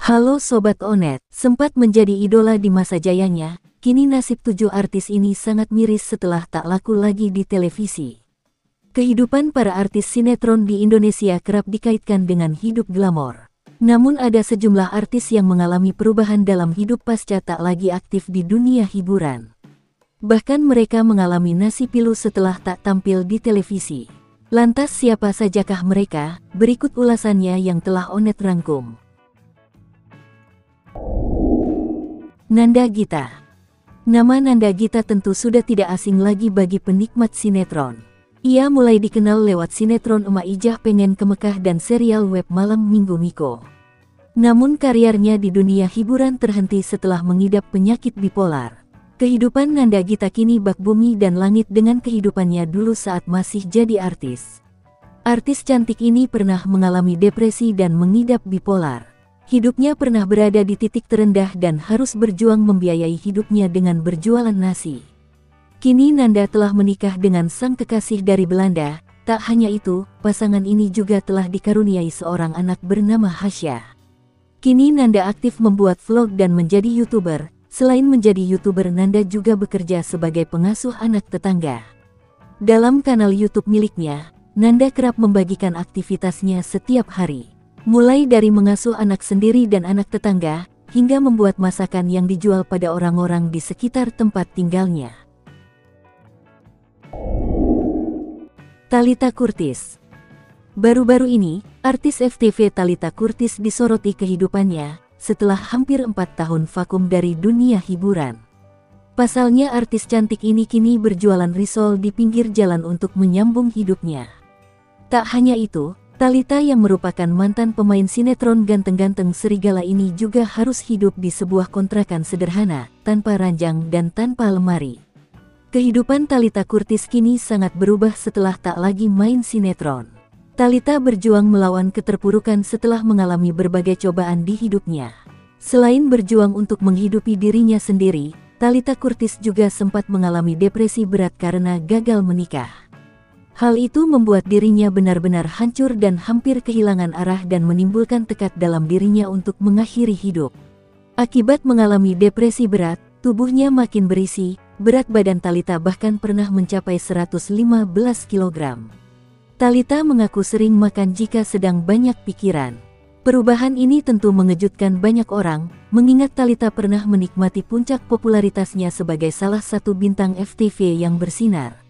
Halo Sobat Onet, sempat menjadi idola di masa jayanya, kini nasib 7 artis ini sangat miris setelah tak laku lagi di televisi. Kehidupan para artis sinetron di Indonesia kerap dikaitkan dengan hidup glamor. Namun ada sejumlah artis yang mengalami perubahan dalam hidup pasca tak lagi aktif di dunia hiburan. Bahkan mereka mengalami nasib pilu setelah tak tampil di televisi. Lantas siapa sajakah mereka? Berikut ulasannya yang telah Onet rangkum. Nanda Gita. Nama Nanda Gita tentu sudah tidak asing lagi bagi penikmat sinetron. Ia mulai dikenal lewat sinetron Emak Ijah Pengen ke Mekah dan serial web Malam Minggu Miko. Namun karirnya di dunia hiburan terhenti setelah mengidap penyakit bipolar. Kehidupan Nanda Gita kini bak bumi dan langit dengan kehidupannya dulu saat masih jadi artis. Artis cantik ini pernah mengalami depresi dan mengidap bipolar. Hidupnya pernah berada di titik terendah dan harus berjuang membiayai hidupnya dengan berjualan nasi. Kini Nanda telah menikah dengan sang kekasih dari Belanda. Tak hanya itu, pasangan ini juga telah dikaruniai seorang anak bernama Hasya. Kini Nanda aktif membuat vlog dan menjadi YouTuber. Selain menjadi YouTuber, Nanda juga bekerja sebagai pengasuh anak tetangga. Dalam kanal YouTube miliknya, Nanda kerap membagikan aktivitasnya setiap hari. Mulai dari mengasuh anak sendiri dan anak tetangga, hingga membuat masakan yang dijual pada orang-orang di sekitar tempat tinggalnya. Thalita Kurtis. Baru-baru ini, artis FTV Thalita Kurtis disoroti kehidupannya, setelah hampir 4 tahun vakum dari dunia hiburan. Pasalnya artis cantik ini kini berjualan risol di pinggir jalan untuk menyambung hidupnya. Tak hanya itu, Thalita yang merupakan mantan pemain sinetron ganteng-ganteng serigala ini juga harus hidup di sebuah kontrakan sederhana, tanpa ranjang dan tanpa lemari. Kehidupan Thalita Kurtis kini sangat berubah setelah tak lagi main sinetron. Thalita berjuang melawan keterpurukan setelah mengalami berbagai cobaan di hidupnya. Selain berjuang untuk menghidupi dirinya sendiri, Thalita Kurtis juga sempat mengalami depresi berat karena gagal menikah. Hal itu membuat dirinya benar-benar hancur dan hampir kehilangan arah dan menimbulkan tekad dalam dirinya untuk mengakhiri hidup. Akibat mengalami depresi berat, tubuhnya makin berisi, berat badan Thalita bahkan pernah mencapai 115 kg. Thalita mengaku sering makan jika sedang banyak pikiran. Perubahan ini tentu mengejutkan banyak orang, mengingat Thalita pernah menikmati puncak popularitasnya sebagai salah satu bintang FTV yang bersinar.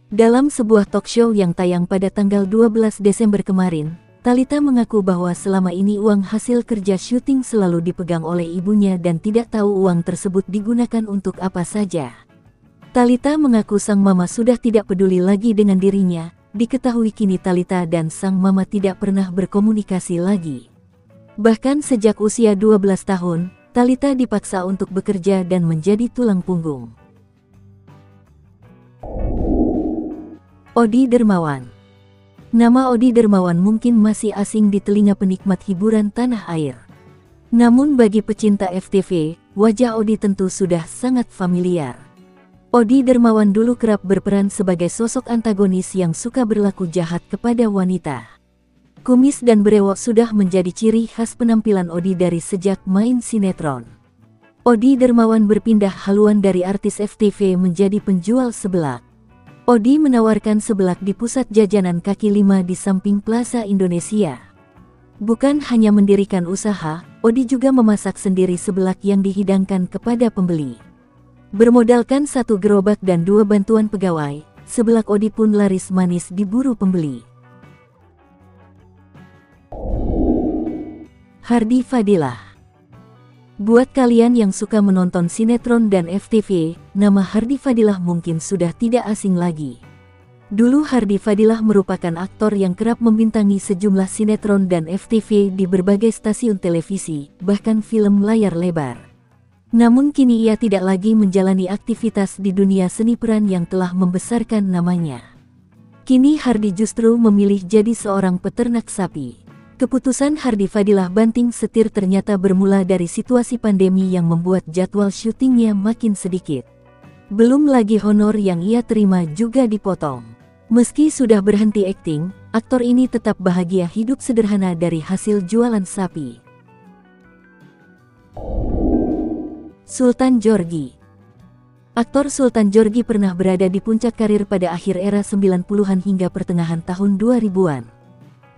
Dalam sebuah talk show yang tayang pada tanggal 12 Desember kemarin, Thalita mengaku bahwa selama ini uang hasil kerja syuting selalu dipegang oleh ibunya dan tidak tahu uang tersebut digunakan untuk apa saja. Thalita mengaku sang mama sudah tidak peduli lagi dengan dirinya. Diketahui kini Thalita dan sang mama tidak pernah berkomunikasi lagi. Bahkan sejak usia 12 tahun, Thalita dipaksa untuk bekerja dan menjadi tulang punggung. Odi Dermawan. Nama Odi Dermawan mungkin masih asing di telinga penikmat hiburan tanah air. Namun bagi pecinta FTV, wajah Odi tentu sudah sangat familiar. Odi Dermawan dulu kerap berperan sebagai sosok antagonis yang suka berlaku jahat kepada wanita. Kumis dan brewok sudah menjadi ciri khas penampilan Odi dari sejak main sinetron. Odi Dermawan berpindah haluan dari artis FTV menjadi penjual seblak. Odi menawarkan seblak di pusat jajanan kaki lima di samping Plaza Indonesia. Bukan hanya mendirikan usaha, Odi juga memasak sendiri seblak yang dihidangkan kepada pembeli. Bermodalkan 1 gerobak dan 2 bantuan pegawai, seblak Odi pun laris manis diburu pembeli. Hardy Fadilah. Buat kalian yang suka menonton sinetron dan FTV, nama Hardy Fadilah mungkin sudah tidak asing lagi. Dulu Hardy Fadilah merupakan aktor yang kerap membintangi sejumlah sinetron dan FTV di berbagai stasiun televisi, bahkan film layar lebar. Namun kini ia tidak lagi menjalani aktivitas di dunia seni peran yang telah membesarkan namanya. Kini Hardy justru memilih jadi seorang peternak sapi. Keputusan Hardy Fadilah banting setir ternyata bermula dari situasi pandemi yang membuat jadwal syutingnya makin sedikit. Belum lagi honor yang ia terima juga dipotong. Meski sudah berhenti akting, aktor ini tetap bahagia hidup sederhana dari hasil jualan sapi. Sultan Djorghi. Aktor Sultan Djorghi pernah berada di puncak karir pada akhir era 90-an hingga pertengahan tahun 2000-an.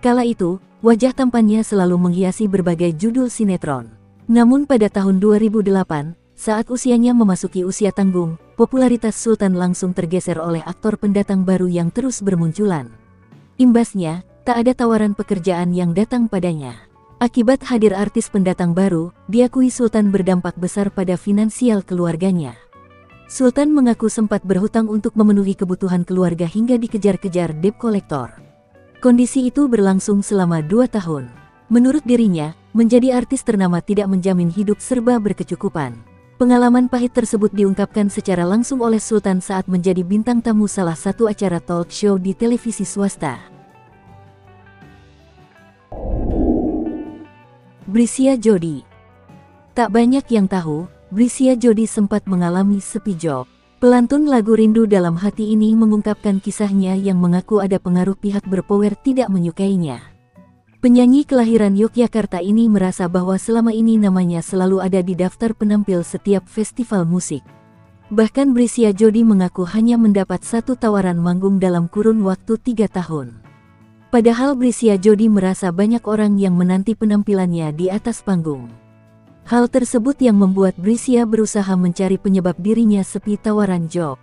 Kala itu, wajah tampannya selalu menghiasi berbagai judul sinetron. Namun pada tahun 2008, saat usianya memasuki usia tanggung, popularitas Sultan langsung tergeser oleh aktor pendatang baru yang terus bermunculan. Imbasnya, tak ada tawaran pekerjaan yang datang padanya. Akibat hadir artis pendatang baru, diakui Sultan berdampak besar pada finansial keluarganya. Sultan mengaku sempat berhutang untuk memenuhi kebutuhan keluarga hingga dikejar-kejar debt collector. Kondisi itu berlangsung selama 2 tahun. Menurut dirinya, menjadi artis ternama tidak menjamin hidup serba berkecukupan. Pengalaman pahit tersebut diungkapkan secara langsung oleh Sultan saat menjadi bintang tamu salah satu acara talk show di televisi swasta. Brisya Jody. Tak banyak yang tahu, Brisya Jody sempat mengalami sepi job. Pelantun lagu Rindu Dalam Hati ini mengungkapkan kisahnya yang mengaku ada pengaruh pihak berpower tidak menyukainya. Penyanyi kelahiran Yogyakarta ini merasa bahwa selama ini namanya selalu ada di daftar penampil setiap festival musik. Bahkan Brisya Jody mengaku hanya mendapat 1 tawaran manggung dalam kurun waktu 3 tahun. Padahal Brisya Jody merasa banyak orang yang menanti penampilannya di atas panggung. Hal tersebut yang membuat Brisya berusaha mencari penyebab dirinya sepi tawaran job.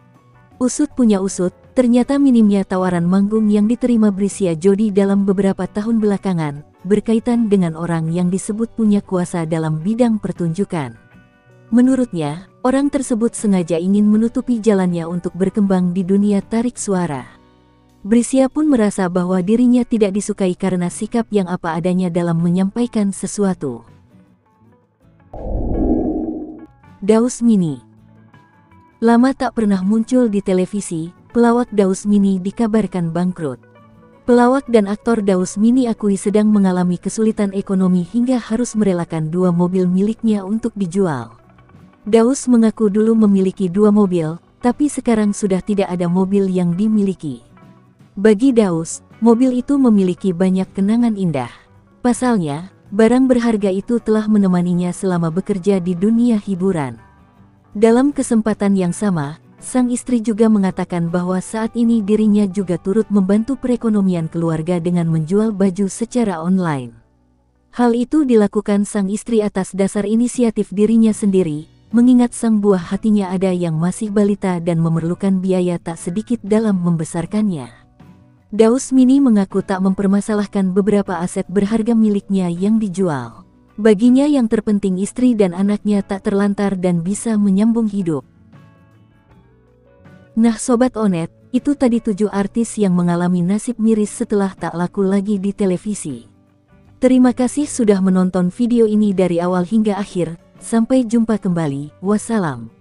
Usut punya usut, ternyata minimnya tawaran manggung yang diterima Brisya Jody dalam beberapa tahun belakangan, berkaitan dengan orang yang disebut punya kuasa dalam bidang pertunjukan. Menurutnya, orang tersebut sengaja ingin menutupi jalannya untuk berkembang di dunia tarik suara. Brisya pun merasa bahwa dirinya tidak disukai karena sikap yang apa adanya dalam menyampaikan sesuatu. Daus Mini. Lama tak pernah muncul di televisi, pelawak Daus Mini dikabarkan bangkrut. Pelawak dan aktor Daus Mini akui sedang mengalami kesulitan ekonomi hingga harus merelakan 2 mobil miliknya untuk dijual. Daus mengaku dulu memiliki 2 mobil, tapi sekarang sudah tidak ada mobil yang dimiliki. Bagi Daus, mobil itu memiliki banyak kenangan indah. Pasalnya, barang berharga itu telah menemaninya selama bekerja di dunia hiburan. Dalam kesempatan yang sama, sang istri juga mengatakan bahwa saat ini dirinya juga turut membantu perekonomian keluarga dengan menjual baju secara online. Hal itu dilakukan sang istri atas dasar inisiatif dirinya sendiri, mengingat sang buah hatinya ada yang masih balita dan memerlukan biaya tak sedikit dalam membesarkannya. Daus Mini mengaku tak mempermasalahkan beberapa aset berharga miliknya yang dijual. Baginya yang terpenting istri dan anaknya tak terlantar dan bisa menyambung hidup. Nah Sobat Onet, itu tadi 7 artis yang mengalami nasib miris setelah tak laku lagi di televisi. Terima kasih sudah menonton video ini dari awal hingga akhir, sampai jumpa kembali, wassalam.